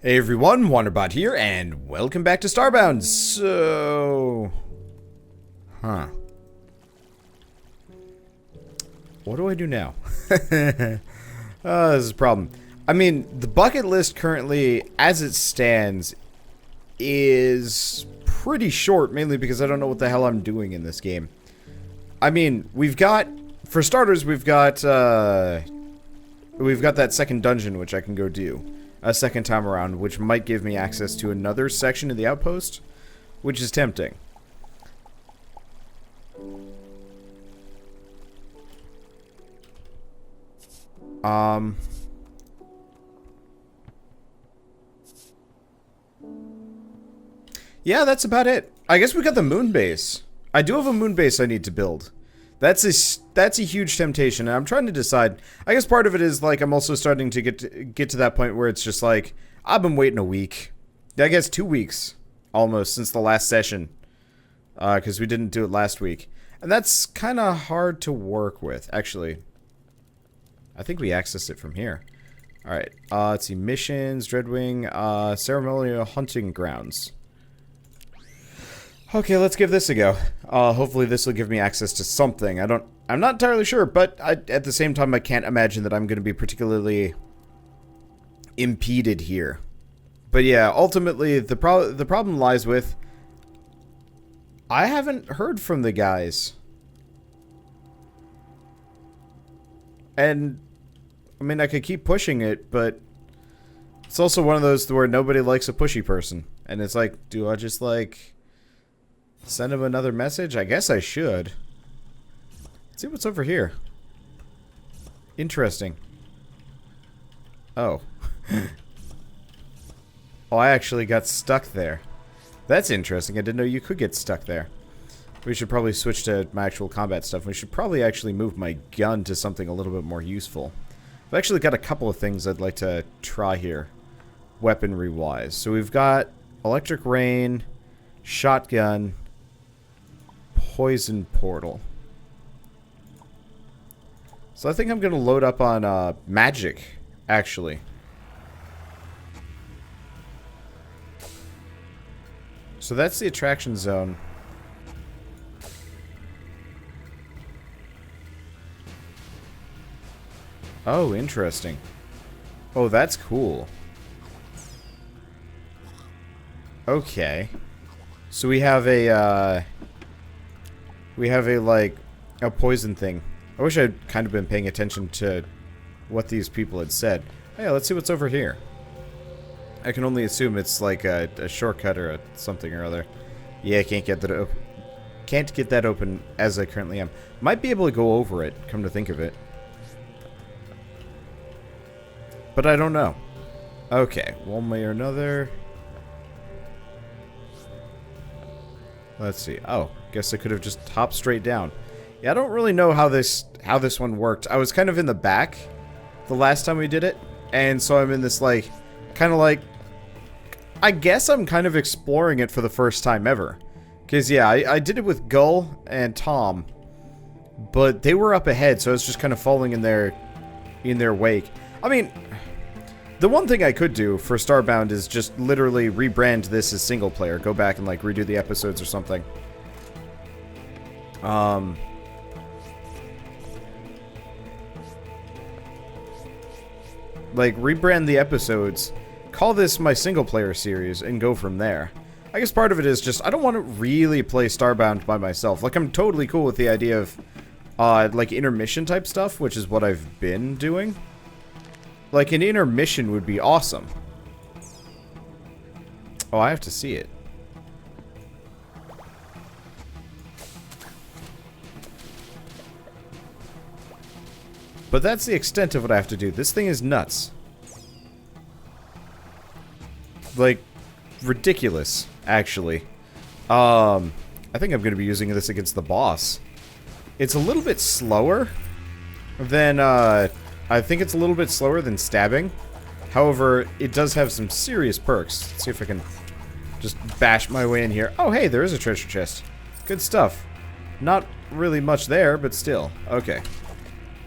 Hey everyone, Wanderbot here, and welcome back to Starbound. What do I do now? This is a problem. I mean, the bucket list currently, as it stands, is pretty short, mainly because I don't know what the hell I'm doing in this game. I mean, for starters, we've got that second dungeon, which I can go do a second time around, which might give me access to another section of the Outpost, which is tempting. Yeah, that's about it. I guess we got the moon base. I do have a moon base I need to build. That's a huge temptation, and I'm trying to decide. I guess part of it is, like, I'm also starting to get to that point where it's just like, I've been waiting a week. I guess 2 weeks, almost, since the last session. Because we didn't do it last week. And that's kind of hard to work with, actually. I think we accessed it from here. Alright, let's see, missions, Dreadwing, ceremonial hunting grounds. Okay, let's give this a go. Hopefully this will give me access to something. I'm not entirely sure, but at the same time, I can't imagine that I'm going to be particularly impeded here. But yeah, ultimately, the problem lies with, I haven't heard from the guys. And, I mean, I could keep pushing it, but it's also one of those where nobody likes a pushy person. And it's like, do I just, like, send him another message? I guess I should. Let's see what's over here. Interesting. Oh. Oh, I actually got stuck there. That's interesting. I didn't know you could get stuck there. We should probably switch to my actual combat stuff. We should probably actually move my gun to something a little bit more useful. I've actually got a couple of things I'd like to try here, weaponry-wise. So we've got electric rain, shotgun, poison portal. So I think I'm gonna load up on magic, actually. So that's the attraction zone. Oh, interesting. Oh, that's cool. Okay. So we have a like, a poison thing. I wish I'd kind of been paying attention to what these people had said. Hey, let's see what's over here. I can only assume it's like a shortcut or something or other. Yeah, I can't get that open as I currently am. Might be able to go over it, come to think of it. But I don't know. Okay, one way or another. Let's see. Oh, guess I could have just hopped straight down. Yeah, I don't really know how this one worked. I was kind of in the back the last time we did it, and so I'm in this, like, kind of like, I guess I'm kind of exploring it for the first time ever. Because, yeah, I did it with Gull and Tom, but they were up ahead, so I was just kind of following in their wake. I mean, the one thing I could do for Starbound is just literally rebrand this as single player. Go back and, like, redo the episodes or something. Like, rebrand the episodes, call this my single player series, and go from there. I guess part of it is just, I don't want to really play Starbound by myself. Like, I'm totally cool with the idea of, like, intermission type stuff, which is what I've been doing. Like, an intermission would be awesome. Oh, I have to see it. But that's the extent of what I have to do. This thing is nuts. Like, ridiculous, actually. I think I'm going to be using this against the boss. It's a little bit slower than, I think it's a little bit slower than stabbing. However, it does have some serious perks. Let's see if I can just bash my way in here. Oh, hey, there is a treasure chest. Good stuff. Not really much there, but still. Okay.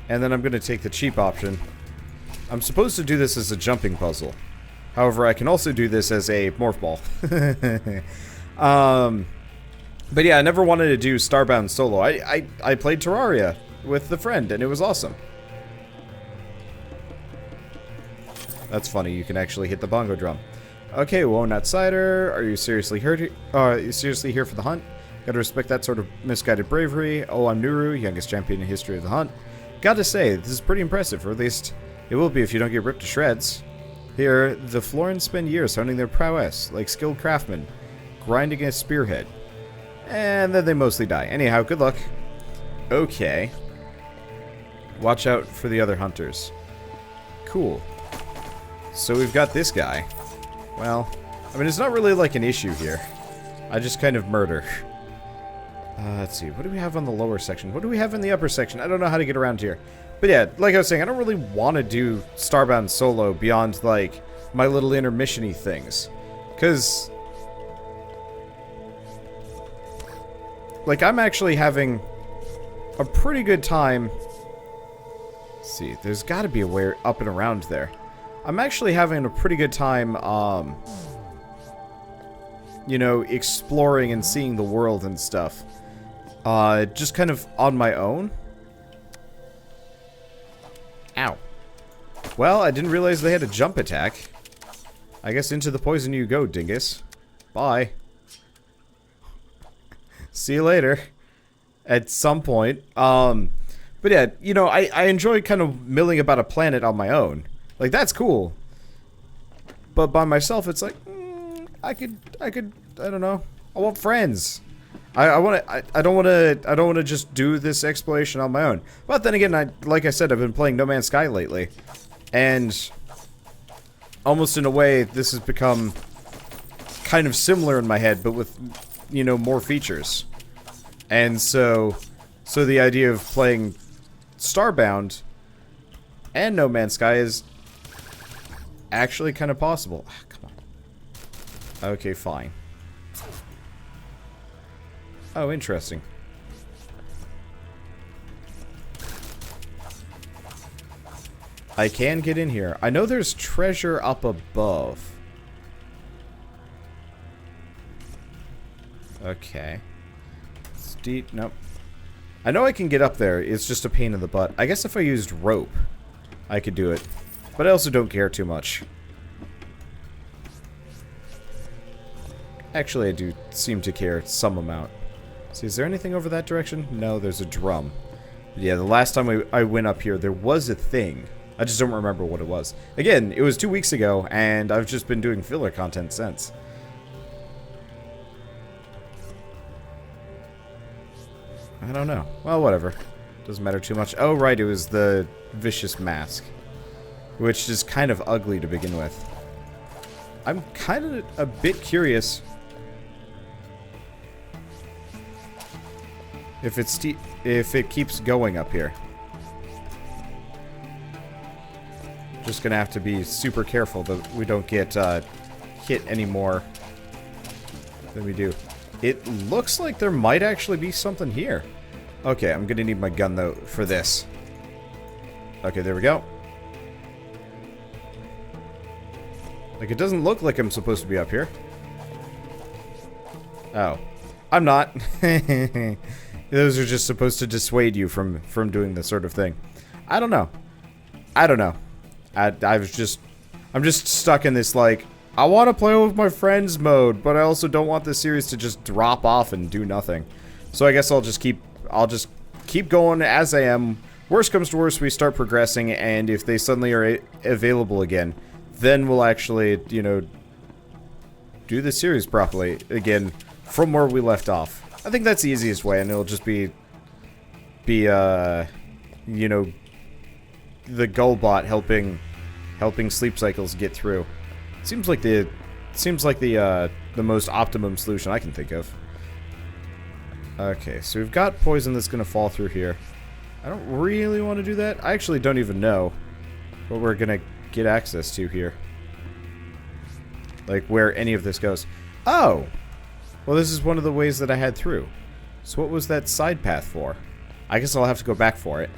And then I'm going to take the cheap option. I'm supposed to do this as a jumping puzzle. However, I can also do this as a morph ball. But yeah, I never wanted to do Starbound solo. I played Terraria with the friend, and it was awesome. That's funny, you can actually hit the bongo drum. Okay, Lone Outsider, are you seriously here? Are you seriously here for the hunt? Gotta respect that sort of misguided bravery. Oh, I'm Nuru, youngest champion in history of the hunt. Gotta say, this is pretty impressive, or at least it will be if you don't get ripped to shreds. Here, the Florins spend years honing their prowess, like skilled craftsmen, grinding a spearhead. And then they mostly die. Anyhow, good luck. Okay. Watch out for the other hunters. Cool. So we've got this guy. Well, I mean, it's not really like an issue here. I just kind of murder. Let's see. What do we have on the lower section? What do we have in the upper section? I don't know how to get around here. But yeah, like I was saying, I don't really want to do Starbound solo beyond, like, my little intermission-y things. Because, like, I'm actually having a pretty good time. Let's see, there's got to be a way up and around there. I'm actually having a pretty good time, you know, exploring and seeing the world and stuff. Just kind of on my own. Ow. Well, I didn't realize they had a jump attack. I guess into the poison you go, dingus. Bye. See you later. At some point. But yeah, you know, I enjoy kind of milling about a planet on my own. Like, that's cool. But by myself, it's like, I don't know. I want friends. I don't want to just do this exploration on my own. But then again, like I said, I've been playing No Man's Sky lately. And almost in a way, this has become kind of similar in my head, but with, you know, more features. And so the idea of playing Starbound and No Man's Sky is actually kind of possible. Ah, come on. Okay, fine. Oh, interesting. I can get in here. I know there's treasure up above. Okay. Steep. Nope. I know I can get up there. It's just a pain in the butt. I guess if I used rope, I could do it. But I also don't care too much. Actually, I do seem to care some amount. See, is there anything over that direction? No, there's a drum. But yeah, the last time I went up here, there was a thing. I just don't remember what it was. Again, it was 2 weeks ago, and I've just been doing filler content since. I don't know. Well, whatever. Doesn't matter too much. Oh, right, it was the vicious mask. Which is kind of ugly to begin with. I'm kind of a bit curious if it keeps going up here. Just gonna have to be super careful that we don't get hit any more than we do. It looks like there might actually be something here. Okay, I'm gonna need my gun though for this. Okay, there we go. Like, it doesn't look like I'm supposed to be up here. Oh. I'm not. Those are just supposed to dissuade you from doing this sort of thing. I don't know. I don't know. I'm just stuck in this, like, I want to play with my friends mode, but I also don't want this series to just drop off and do nothing. So I guess I'll just keep going as I am. Worst comes to worst, we start progressing, and if they suddenly are available again, then we'll actually, you know, do the series properly again from where we left off. I think that's the easiest way, and it'll just be you know, the Gullbot helping Sleep Cycles get through. Seems like the most optimum solution I can think of. Okay, so we've got poison that's gonna fall through here. I don't really want to do that. I actually don't even know what we're gonna get access to here. Like, where any of this goes. Oh! Well, this is one of the ways that I had through. So what was that side path for? I guess I'll have to go back for it.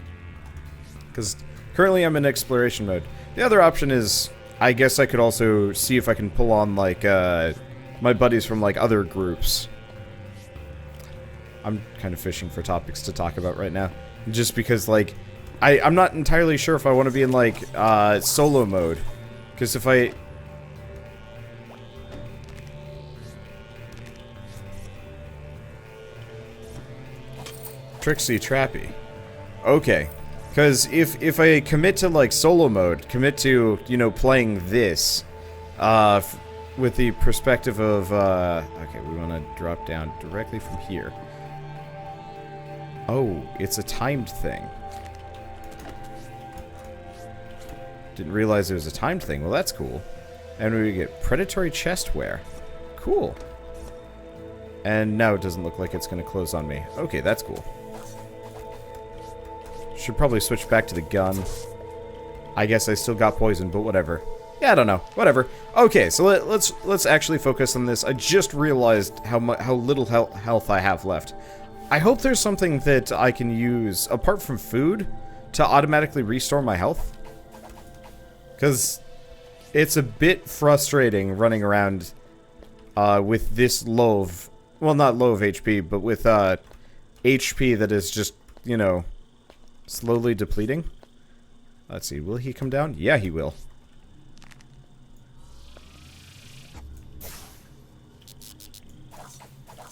Because currently I'm in exploration mode. The other option is I guess I could also see if I can pull on, like, my buddies from, like, other groups. I'm kind of fishing for topics to talk about right now. Just because, like, I'm not entirely sure if I want to be in, like, solo mode. Because if I... Trixie Trappy. Okay. Because if I commit to, like, solo mode, commit to, you know, playing this, with the perspective of, okay, we want to drop down directly from here. Oh, it's a timed thing. Didn't realize it was a timed thing. Well, that's cool. And we get predatory chestware. Cool. And now it doesn't look like it's going to close on me. Okay, that's cool. Should probably switch back to the gun. I guess I still got poison, but whatever. Yeah, I don't know. Whatever. Okay, so let's actually focus on this. I just realized how little health I have left. I hope there's something that I can use apart from food to automatically restore my health. Because it's a bit frustrating running around with this low of, well, not low of HP, but with HP that is just, you know, slowly depleting. Let's see, will he come down? Yeah, he will.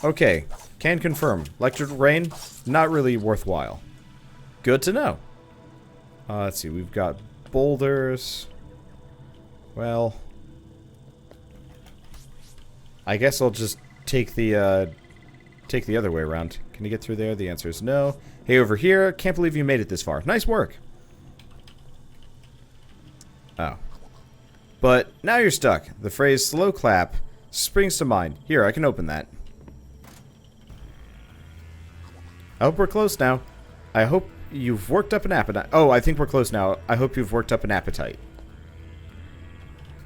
Okay, can confirm. Electric rain, not really worthwhile. Good to know. Let's see, we've got boulders. Well, I guess I'll just take the other way around. Can you get through there? The answer is no. Hey, over here, can't believe you made it this far. Nice work. Oh. But now you're stuck. The phrase slow clap springs to mind. Here, I can open that. I hope we're close now. I hope you've worked up an appetite. Oh, I think we're close now. I hope you've worked up an appetite.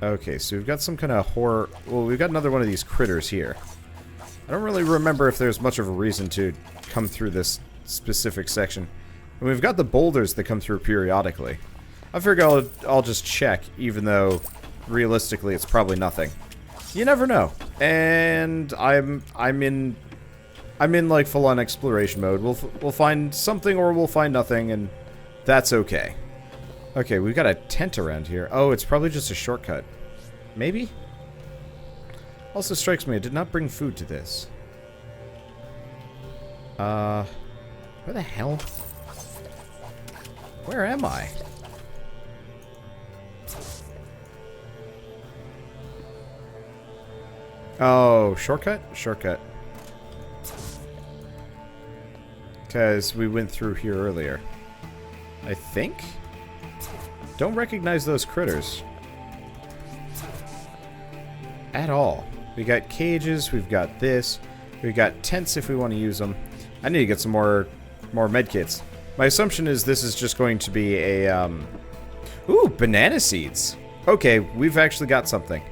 Okay, so we've got some kind of horror... Well, we've got another one of these critters here. I don't really remember if there's much of a reason to come through this specific section. And we've got the boulders that come through periodically. I figure I'll just check, even though realistically it's probably nothing. You never know. And I'm in like full-on exploration mode. We'll find something or we'll find nothing, and that's okay. Okay, we've got a tent around here. Oh, it's probably just a shortcut. Maybe? Also strikes me, I did not bring food to this. Where the hell? Where am I? Oh, shortcut? Shortcut. Because we went through here earlier. I think? Don't recognize those critters. At all. We got cages, we've got this. We've got tents if we want to use them. I need to get some more medkits. My assumption is this is just going to be a, Ooh, banana seeds! Okay, we've actually got something.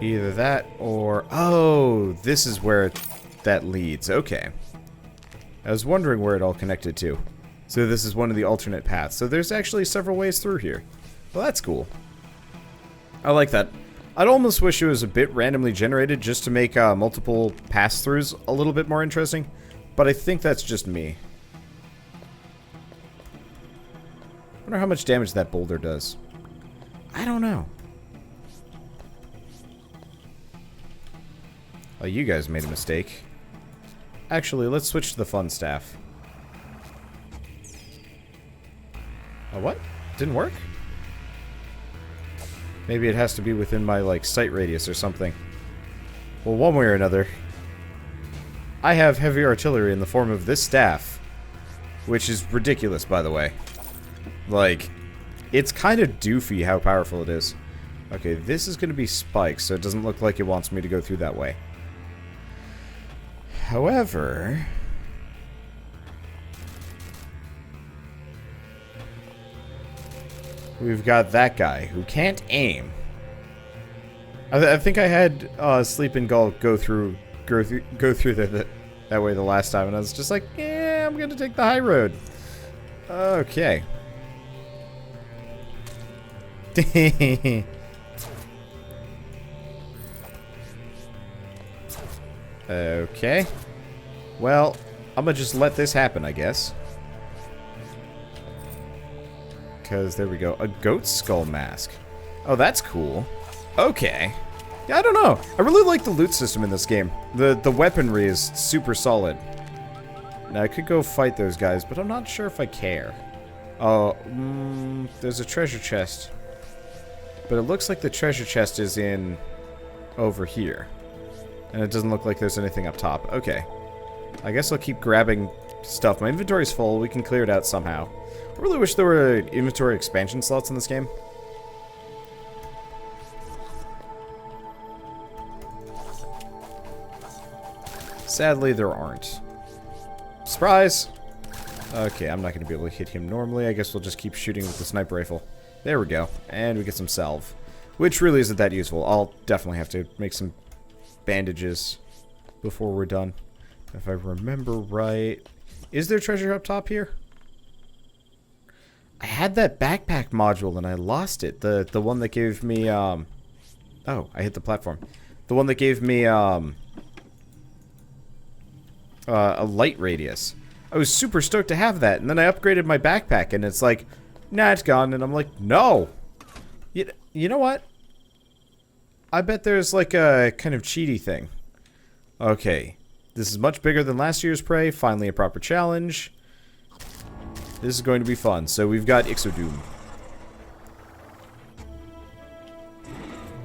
Either that or... Oh, this is where that leads. Okay. I was wondering where it all connected to. So this is one of the alternate paths. So there's actually several ways through here. Well, that's cool. I like that. I'd almost wish it was a bit randomly generated just to make multiple pass-throughs a little bit more interesting. But I think that's just me. I wonder how much damage that boulder does. I don't know. Oh, you guys made a mistake. Actually, let's switch to the fun staff. Oh, what? Didn't work? Maybe it has to be within my, like, sight radius or something. Well, one way or another, I have heavy artillery in the form of this staff. Which is ridiculous, by the way. Like, it's kind of doofy how powerful it is. Okay, this is going to be spikes, so it doesn't look like it wants me to go through that way. However... we've got that guy who can't aim. I think I had Sleep and Gull go through that way the last time, and I was just like, yeah, I'm gonna take the high road. Okay. Okay. Well, I'm gonna just let this happen, I guess. Because, there we go. A goat skull mask. Oh, that's cool. Okay. Yeah, I don't know. I really like the loot system in this game. The weaponry is super solid. Now, I could go fight those guys, but I'm not sure if I care. Oh, there's a treasure chest. But it looks like the treasure chest is in over here. And it doesn't look like there's anything up top. Okay. I guess I'll keep grabbing stuff. My inventory's full. We can clear it out somehow. I really wish there were inventory expansion slots in this game. Sadly, there aren't. Surprise! Okay, I'm not going to be able to hit him normally. I guess we'll just keep shooting with the sniper rifle. There we go. And we get some salve. Which really isn't that useful. I'll definitely have to make some bandages before we're done. If I remember right... Is there treasure up top here? I had that backpack module and I lost it. The one that gave me, Oh, I hit the platform. The one that gave me, a light radius. I was super stoked to have that, and then I upgraded my backpack, and it's like, nah, it's gone, and I'm like, no! You know what? I bet there's, like, a kind of cheaty thing. Okay. This is much bigger than last year's prey. Finally a proper challenge. This is going to be fun. So we've got Ixodoom.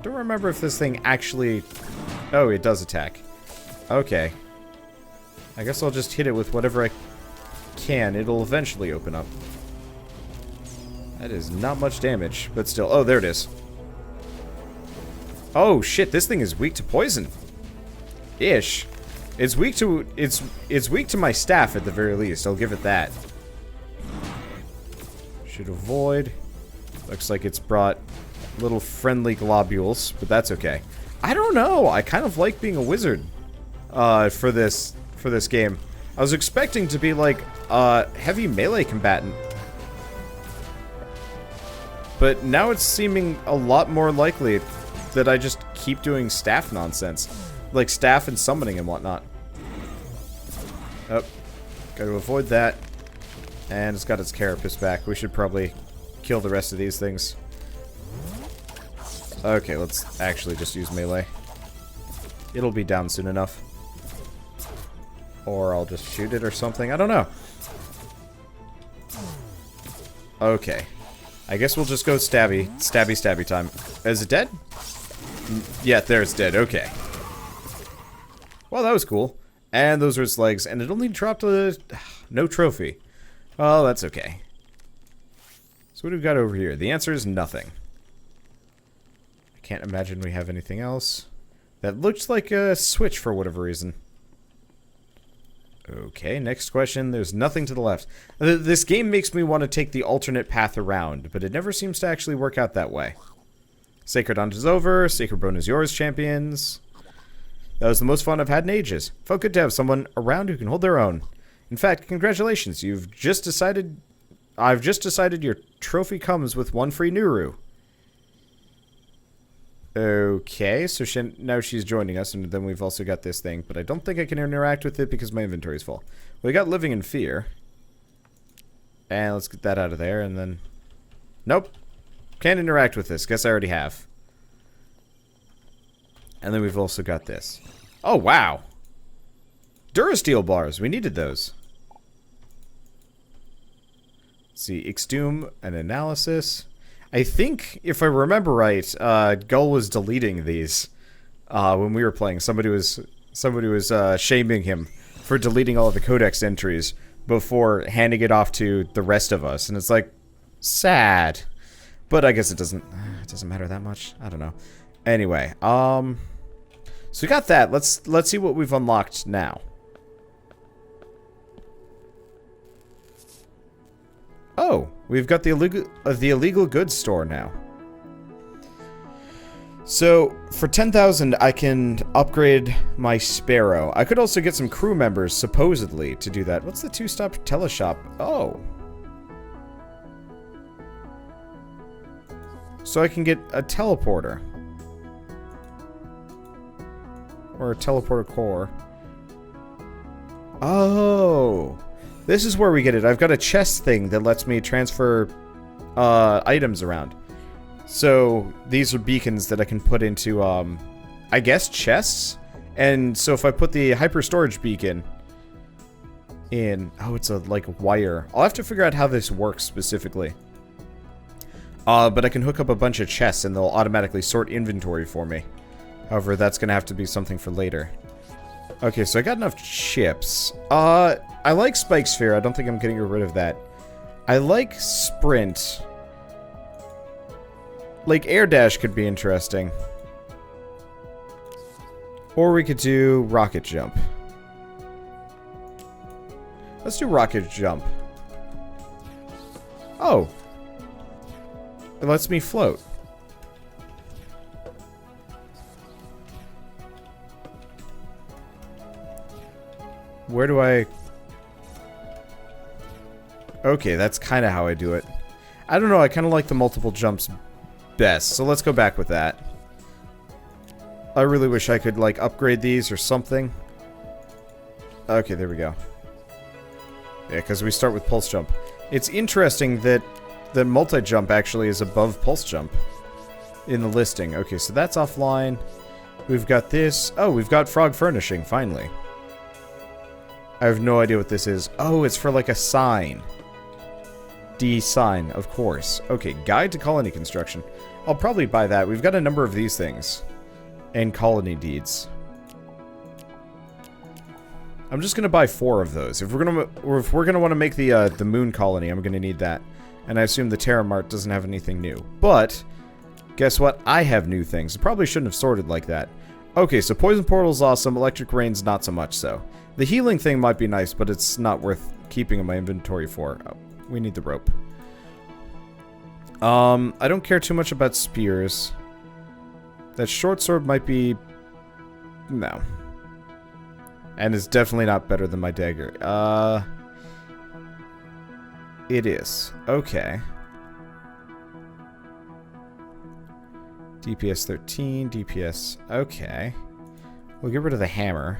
Don't remember if this thing actually... Oh, it does attack. Okay. I guess I'll just hit it with whatever I can. It'll eventually open up. That is not much damage, but still. Oh, there it is. Oh, shit. This thing is weak to poison. Ish. It's weak to... It's weak to my staff at the very least. I'll give it that. Should avoid. Looks like it's brought little friendly globules, but that's okay. I don't know. I kind of like being a wizard for this game. I was expecting to be like a heavy melee combatant, but now it's seeming a lot more likely that I just keep doing staff nonsense, like staff and summoning and whatnot. Oh, gotta avoid that. And it's got its carapace back. We should probably kill the rest of these things. Okay, let's actually just use melee. It'll be down soon enough. Or I'll just shoot it or something. I don't know. Okay. I guess we'll just go stabby. Stabby, stabby time. Is it dead? Yeah, there it's dead. Okay. Well, that was cool. And those were its legs. And it only dropped a... no trophy. Oh, that's okay. So what do we got over here? The answer is nothing. I can't imagine we have anything else. That looks like a switch for whatever reason. Okay, next question. There's nothing to the left. This game makes me want to take the alternate path around, but it never seems to actually work out that way. Sacred Hunt is over. Sacred Bone is yours, champions. That was the most fun I've had in ages. Felt good to have someone around who can hold their own. In fact, congratulations. I've just decided your trophy comes with one free Nuru. Okay, so now she's joining us, and then we've also got this thing, but I don't think I can interact with it because my inventory's full. We got Living in Fear. And let's get that out of there, and then... Nope. Can't interact with this. Guess I already have. And then we've also got this. Oh, wow. Durasteel bars. We needed those. Let's see. Ixdoom and analysis. I think, if I remember right, Gull was deleting these when we were playing. Somebody was shaming him for deleting all of the codex entries before handing it off to the rest of us, and it's like sad. But I guess it doesn't matter that much. I don't know. Anyway, so we got that. Let's see what we've unlocked now. Oh, we've got the illegal goods store now. So, for 10,000, I can upgrade my Sparrow. I could also get some crew members, supposedly, to do that. What's the two-stop teleshop? Oh. so I can get a teleporter. Or a teleporter core. Oh! This is where we get it. I've got a chest thing that lets me transfer items around. So, these are beacons that I can put into, I guess, chests? And so if I put the hyper storage beacon in... Oh, it's a, like, wire. I'll have to figure out how this works specifically. But I can hook up a bunch of chests and they'll automatically sort inventory for me. However, that's gonna have to be something for later. Okay, so I got enough chips. I like Spike Sphere. I don't think I'm getting rid of that. I like Sprint. Like, Air Dash could be interesting. Or we could do Rocket Jump. Let's do Rocket Jump. Oh. It lets me float. Where do I... Okay, that's kind of how I do it. I don't know, I kind of like the multiple jumps best, so let's go back with that. I really wish I could, like, upgrade these or something. Okay, there we go. Yeah, because we start with Pulse Jump. It's interesting that the multi-jump actually is above Pulse Jump in the listing. Okay, so that's offline. We've got this. Oh, we've got Frog Furnishing, finally. I have no idea what this is. Oh, it's for, like, a sign. D sign, of course. Okay, Guide to Colony Construction. I'll probably buy that. We've got a number of these things. And colony deeds. I'm just gonna buy 4 of those. If we're gonna want to make the moon colony, I'm gonna need that. And I assume the Terra Mart doesn't have anything new. But guess what? I have new things. I probably shouldn't have sorted like that. Okay, so Poison Portal's awesome. Electric Rain's not so much so. The healing thing might be nice, but it's not worth keeping in my inventory for. Oh, we need the rope. I don't care too much about spears. That short sword might be... No. And it's definitely not better than my dagger. It is. Okay. DPS 13, DPS... Okay. We'll get rid of the hammer.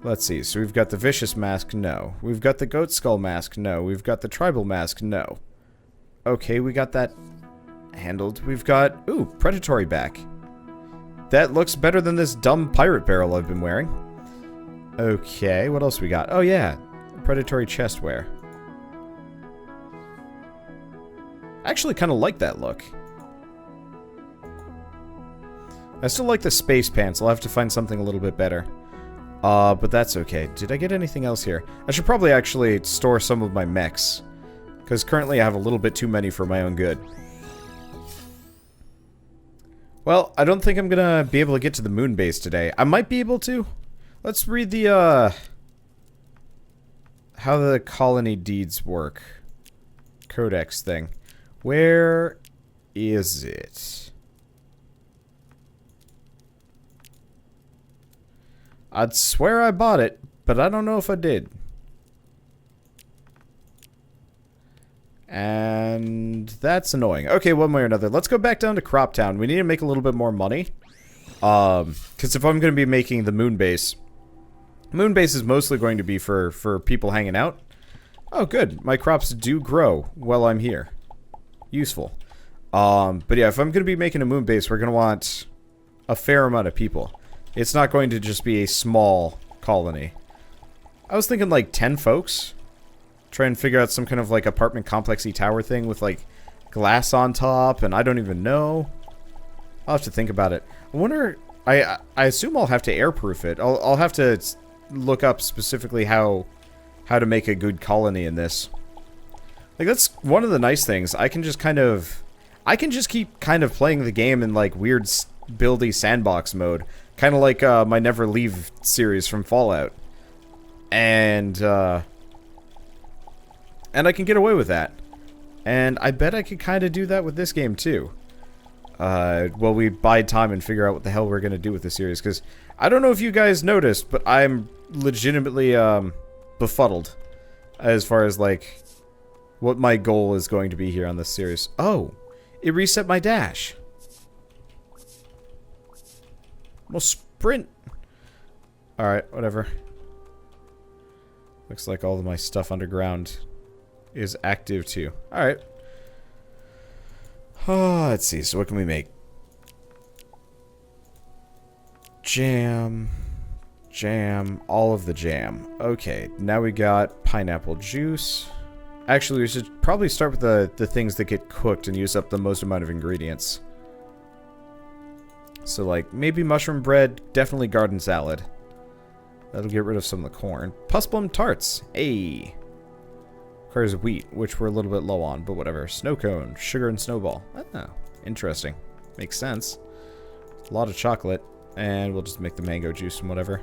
Let's see. So we've got the Vicious Mask, no. We've got the Goat Skull Mask, no. We've got the Tribal Mask, no. Okay, we got that handled. We've got... Ooh, Predatory back. That looks better than this dumb pirate barrel I've been wearing. Okay, what else we got? Oh yeah, Predatory chestwear. I actually kind of like that look. I still like the space pants. I'll have to find something a little bit better. But that's okay. Did I get anything else here? I should probably actually store some of my mechs. Because currently I have a little bit too many for my own good. Well, I don't think I'm gonna be able to get to the moon base today. I might be able to. Let's read the, how the colony deeds work. Codex thing. Where is it? I'd swear I bought it, but I don't know if I did. And that's annoying. Okay, one way or another. Let's go back down to Crop Town. We need to make a little bit more money. Because if I'm going to be making the moon base is mostly going to be for people hanging out. Oh, good. My crops do grow while I'm here. Useful. But yeah, if I'm going to be making a moon base, we're going to want a fair amount of people. It's not going to just be a small colony. I was thinking like 10 folks. Try and figure out some kind of like apartment complexy tower thing with like glass on top, and I don't even know. I'll have to think about it. I wonder... I assume I'll have to airproof it. I'll have to look up specifically how to make a good colony in this. Like, that's one of the nice things. I can just keep kind of playing the game in like weird buildy sandbox mode. Kind of like my Never Leave series from Fallout. And I can get away with that. And I bet I could kind of do that with this game too. While we bide time and figure out what the hell we're going to do with this series. Because I don't know if you guys noticed, but I'm legitimately befuddled. As far as like what my goal is going to be here on this series. Oh, It reset my dash. Well, sprint. Alright, whatever. Looks like all of my stuff underground is active too. Alright. Oh, let's see. So what can we make? Jam. Jam. All of the jam. Okay, now we got pineapple juice. Actually, we should probably start with the things that get cooked and use up the most amount of ingredients. So, like, maybe mushroom bread, definitely garden salad. That'll get rid of some of the corn. Pussplum tarts. Ayy. Requires wheat, which we're a little bit low on, but whatever. Snow cone, sugar, and snowball. Oh, interesting. Makes sense. A lot of chocolate. And we'll just make the mango juice and whatever.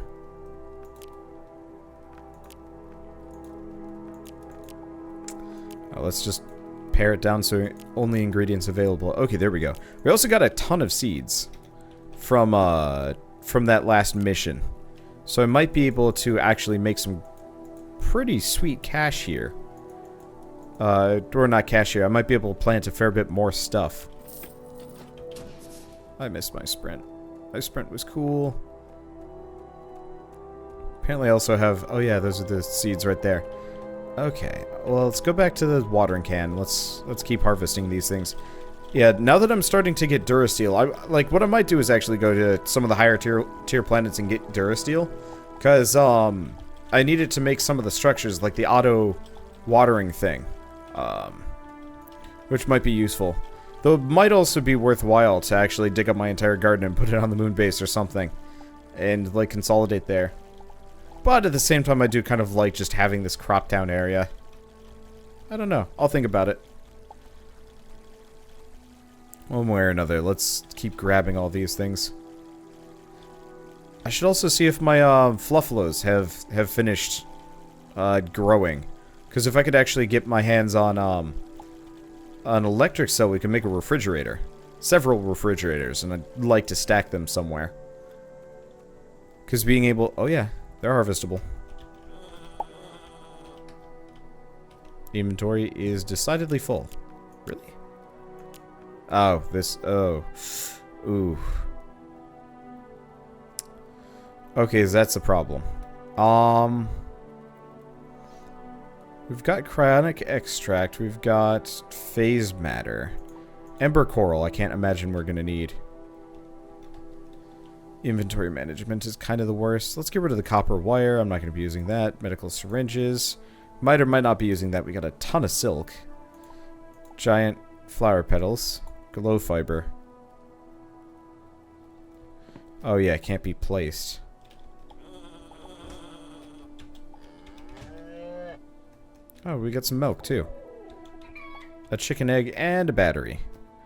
Oh, let's just pare it down so only ingredients available. Okay, there we go. We also got a ton of seeds from that last mission. So I might be able to actually make some pretty sweet cash here. Or not cash here. I might be able to plant a fair bit more stuff. I missed my sprint. My sprint was cool. Apparently I also have... Oh yeah, those are the seeds right there. Okay, well, let's go back to the watering can. Let's keep harvesting these things. Yeah, now that I'm starting to get Durasteel, what I might do is actually go to some of the higher tier planets and get Durasteel. Because, I needed to make some of the structures, like the auto watering thing. Which might be useful. Though it might also be worthwhile to actually dig up my entire garden and put it on the moon base or something. And, like, consolidate there. But at the same time, I do kind of like just having this crop down area. I don't know. I'll think about it. One way or another. Let's keep grabbing all these things. I should also see if my fluffalos have finished growing. Because if I could actually get my hands on an electric cell, we can make a refrigerator. Several refrigerators, and I'd like to stack them somewhere. Because being able... Oh yeah, they're harvestable. Inventory is decidedly full. Really? Oh, this... Oh. Ooh. Okay, so that's the problem. We've got cryonic extract. We've got phase matter. Ember coral, I can't imagine we're gonna need. Inventory management is kind of the worst. Let's get rid of the copper wire. I'm not gonna be using that. Medical syringes. Might or might not be using that. We got a ton of silk. Giant flower petals. Glow fiber. Oh yeah, it can't be placed. Oh, we got some milk, too. A chicken egg and a battery.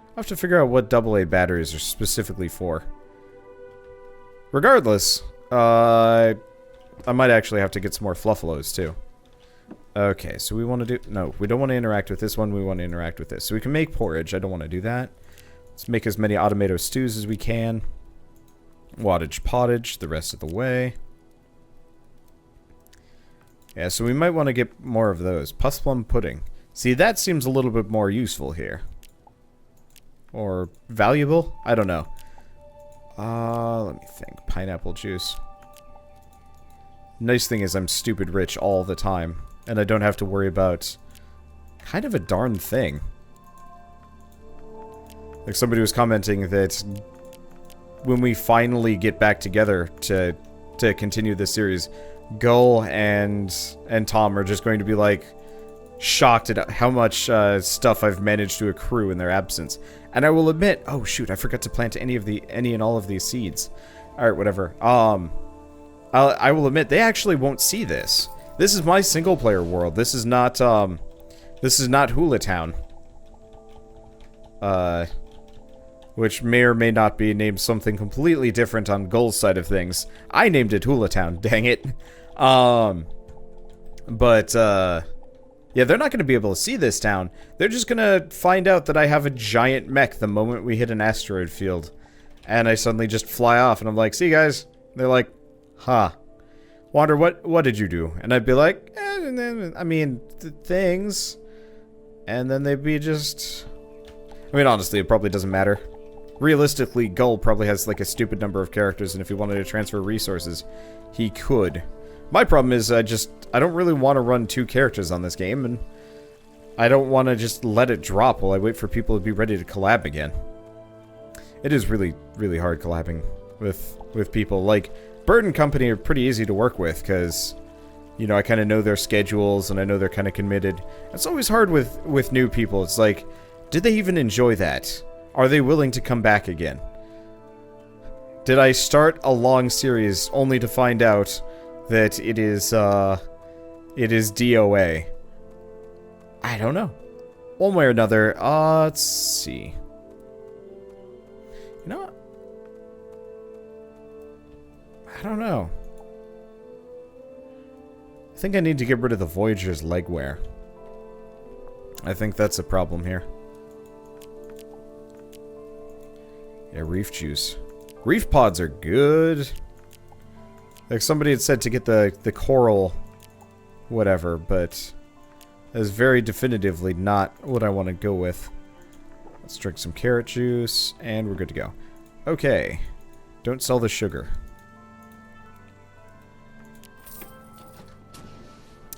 I'll have to figure out what AA batteries are specifically for. Regardless, I might actually have to get some more fluffalos, too. Okay, so we want to do... No, we don't want to interact with this one. We want to interact with this. So we can make porridge. I don't want to do that. Let's make as many automato stews as we can. Wattage pottage the rest of the way. Yeah, so we might want to get more of those. Pussplum pudding. See, that seems a little bit more useful here. Or valuable? I don't know. Let me think. Pineapple juice. Nice thing is I'm stupid rich all the time. And I don't have to worry about kind of a darn thing. Like somebody was commenting that when we finally get back together to continue this series, Gull and Tom are just going to be like shocked at how much stuff I've managed to accrue in their absence. And I will admit, oh shoot, I forgot to plant any and all of these seeds. All right, whatever. I will admit they actually won't see this. This is my single player world. This is not Hula Town. Which may or may not be named something completely different on Gull's side of things. I named it Hula Town, dang it. Yeah, they're not going to be able to see this town. They're just going to find out that I have a giant mech the moment we hit an asteroid field. And I suddenly just fly off, and I'm like, see you guys? They're like, huh. Wander, what did you do? And I'd be like, I mean, things. And then they'd be just... I mean, honestly, it probably doesn't matter. Realistically, Gull probably has like a stupid number of characters, and if he wanted to transfer resources, he could. My problem is I don't really want to run 2 characters on this game, and I don't want to just let it drop while I wait for people to be ready to collab again. It is really, really hard collabing with people. Like, Bird and Company are pretty easy to work with, because, you know, I kind of know their schedules, and I know they're kind of committed. It's always hard with new people. It's like, did they even enjoy that? Are they willing to come back again? Did I start a long series only to find out that it is DOA? I don't know. One way or another, let's see. You know what? I don't know. I think I need to get rid of the Voyager's legwear. I think that's a problem here. Yeah, reef juice. Reef pods are good. Like somebody had said to get the coral whatever, but that is very definitively not what I want to go with. Let's drink some carrot juice, and we're good to go. Okay. Don't sell the sugar.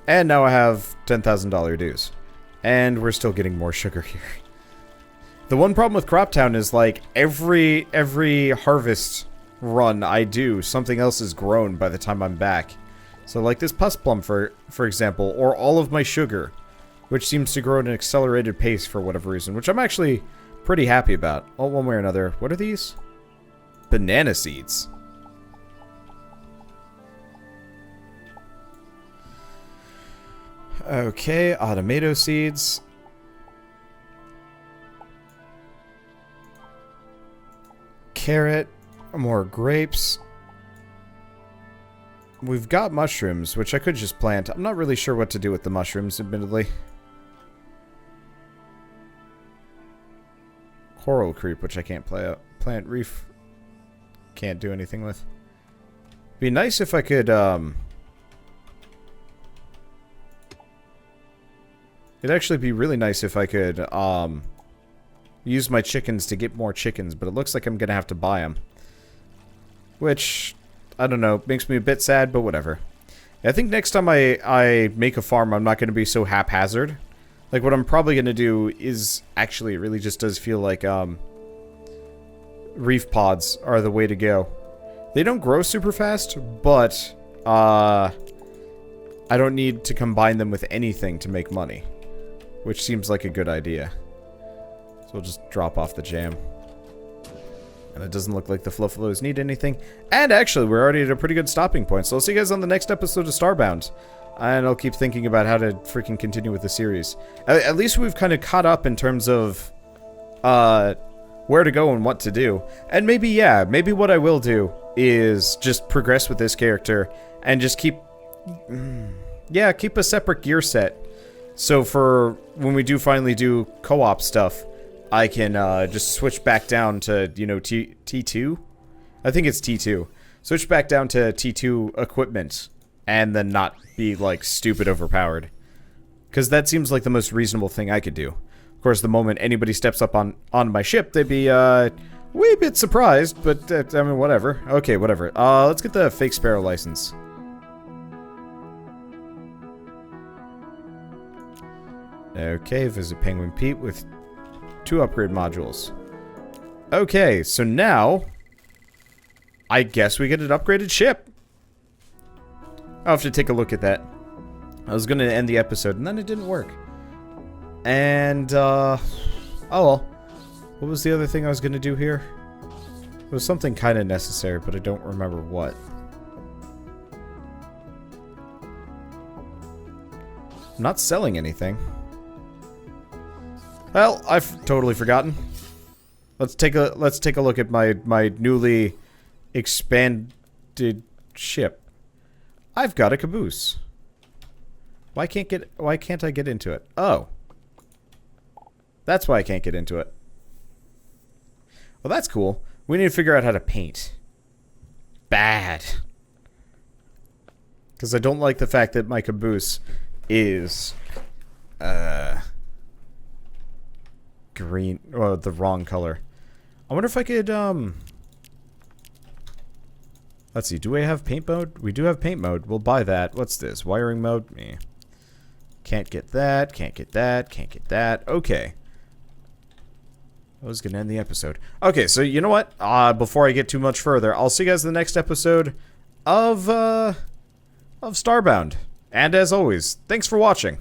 And now I have $10,000 dues. And we're still getting more sugar here. The one problem with Croptown is, like, every harvest run I do, something else is grown by the time I'm back. So, like this pus plum, for example, or all of my sugar, which seems to grow at an accelerated pace for whatever reason, which I'm actually pretty happy about. Oh, one way or another. What are these? Banana seeds. Okay, tomato seeds. Carrot, more grapes. We've got mushrooms, which I could just plant. I'm not really sure what to do with the mushrooms, admittedly. Coral creep, which I can't plant. Reef, can't do anything with. Be nice if I could, it'd actually be really nice if I could, use my chickens to get more chickens, but it looks like I'm gonna have to buy them. Which, I don't know, makes me a bit sad, but whatever. I think next time I make a farm, I'm not gonna be so haphazard. Like, what I'm probably gonna do is, actually, it really just does feel like, reef pods are the way to go. They don't grow super fast, but, I don't need to combine them with anything to make money. Which seems like a good idea. So we'll just drop off the jam. And it doesn't look like the Fluffalos need anything. And actually, we're already at a pretty good stopping point. So I'll see you guys on the next episode of Starbound. And I'll keep thinking about how to freaking continue with the series. At least we've kind of caught up in terms of where to go and what to do. And maybe, yeah, maybe what I will do is just progress with this character and just keep... yeah, keep a separate gear set. So for when we do finally do co-op stuff, I can just switch back down to, you know, T2? I think it's T2. Switch back down to T2 equipment and then not be, like, stupid overpowered. Because that seems like the most reasonable thing I could do. Of course, the moment anybody steps up on my ship, they'd be, wee bit surprised, but, I mean, whatever. Okay, whatever. Let's get the fake sparrow license. Okay, visit Penguin Pete with 2 upgrade modules. Okay, so now I guess we get an upgraded ship. I'll have to take a look at that. I was going to end the episode, and then it didn't work. And, oh well. What was the other thing I was going to do here? It was something kind of necessary, but I don't remember what. I'm not selling anything. Well, I've totally forgotten. Let's take a look at my newly expanded ship. I've got a caboose. Why can't I get into it? Oh. That's why I can't get into it. Well, that's cool. We need to figure out how to paint. Bad. Because I don't like the fact that my caboose is green, or the wrong color. I wonder if I could, let's see, do we have paint mode? We do have paint mode. We'll buy that. What's this? Wiring mode? Eh. Can't get that, can't get that, can't get that. Okay. I was gonna end the episode. Okay, so you know what? Before I get too much further, I'll see you guys in the next episode of Starbound. And as always, thanks for watching.